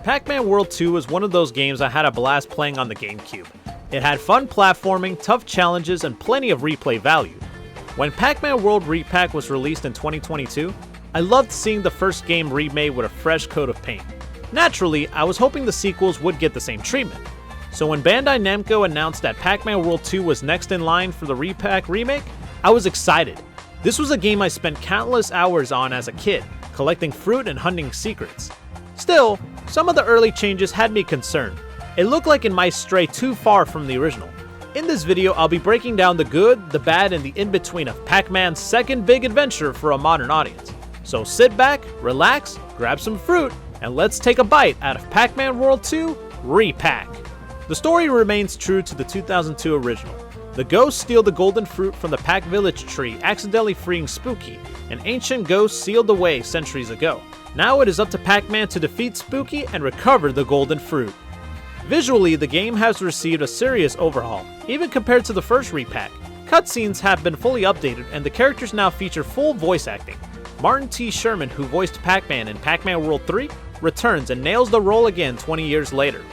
Pac-Man World 2 was one of those games I had a blast playing on the GameCube. It had fun platforming, tough challenges, and plenty of replay value. When Pac-Man World RePac was released in 2022, I loved seeing the first game remade with a fresh coat of paint. Naturally, I was hoping the sequels would get the same treatment. So when Bandai Namco announced that Pac-Man World 2 was next in line for the RePac remake, I was excited. This was a game I spent countless hours on as a kid, collecting fruit and hunting secrets. Still, some of the early changes had me concerned. It looked like it might stray too far from the original. In this video, I'll be breaking down the good, the bad, and the in-between of Pac-Man's second big adventure for a modern audience. So sit back, relax, grab some fruit, and let's take a bite out of Pac-Man World 2 RePac. The story remains true to the 2002 original. The ghosts steal the golden fruit from the Pac Village tree, accidentally freeing Spooky, an ancient ghost sealed away centuries ago. Now it is up to Pac-Man to defeat Spooky and recover the golden fruit. Visually, the game has received a serious overhaul, even compared to the first RePac. Cutscenes have been fully updated and the characters now feature full voice acting. Martin T. Sherman, who voiced Pac-Man in Pac-Man World 3, returns and nails the role again 20 years later.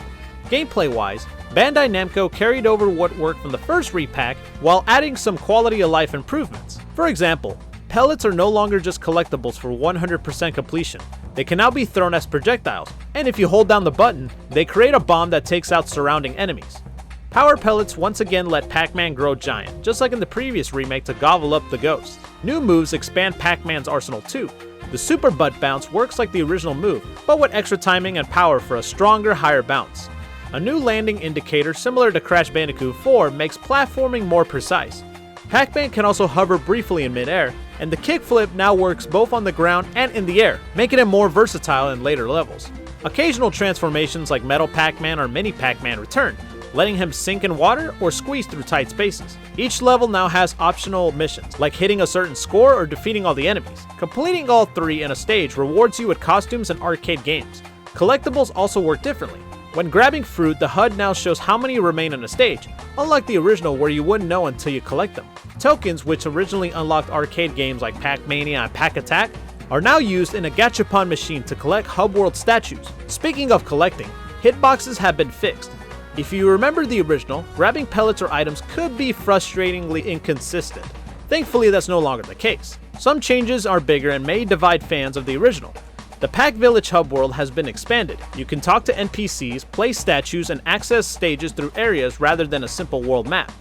Gameplay-wise, Bandai Namco carried over what worked from the first RePac while adding some quality-of-life improvements. For example, pellets are no longer just collectibles for 100% completion. They can now be thrown as projectiles, and if you hold down the button, they create a bomb that takes out surrounding enemies. Power pellets once again let Pac-Man grow giant, just like in the previous remake to gobble up the ghosts. New moves expand Pac-Man's arsenal too. The Super Butt Bounce works like the original move, but with extra timing and power for a stronger, higher bounce. A new landing indicator similar to Crash Bandicoot 4 makes platforming more precise. Pac-Man can also hover briefly in mid-air, and the kickflip now works both on the ground and in the air, making it more versatile in later levels. Occasional transformations like Metal Pac-Man or Mini Pac-Man return, letting him sink in water or squeeze through tight spaces. Each level now has optional missions, like hitting a certain score or defeating all the enemies. Completing all three in a stage rewards you with costumes and arcade games. Collectibles also work differently. When grabbing fruit, the HUD now shows how many remain on a stage, unlike the original where you wouldn't know until you collect them. Tokens, which originally unlocked arcade games like Pac-Mania and Pac-Attack, are now used in a gachapon machine to collect Hub World statues. Speaking of collecting, hitboxes have been fixed. If you remember the original, grabbing pellets or items could be frustratingly inconsistent. Thankfully, that's no longer the case. Some changes are bigger and may divide fans of the original. The Pac Village Hub World has been expanded. You can talk to NPCs, place statues, and access stages through areas rather than a simple world map.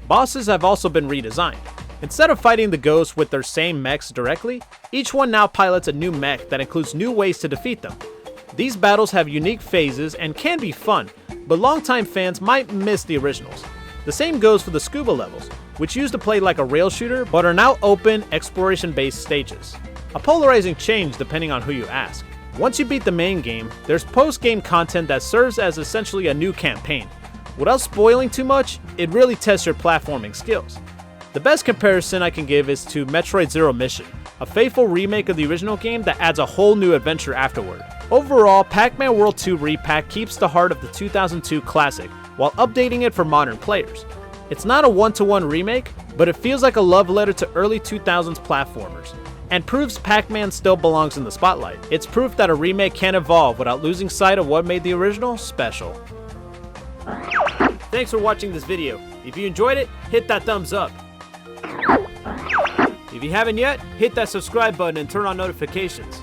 Bosses have also been redesigned. Instead of fighting the ghosts with their same mechs directly, each one now pilots a new mech that includes new ways to defeat them. These battles have unique phases and can be fun, but longtime fans might miss the originals. The same goes for the scuba levels, which used to play like a rail shooter but are now open, exploration-based stages. A polarizing change depending on who you ask. Once you beat the main game, there's post-game content that serves as essentially a new campaign. Without spoiling too much, it really tests your platforming skills. The best comparison I can give is to Metroid Zero Mission, a faithful remake of the original game that adds a whole new adventure afterward. Overall, Pac-Man World 2 RePac keeps the heart of the 2002 classic while updating it for modern players. It's not a one-to-one remake, but it feels like a love letter to early 2000s platformers, and proves Pac-Man still belongs in the spotlight. It's proof that a remake can evolve without losing sight of what made the original special. Thanks for watching this video. If you enjoyed it, hit that thumbs up. If you haven't yet, hit that subscribe button and turn on notifications.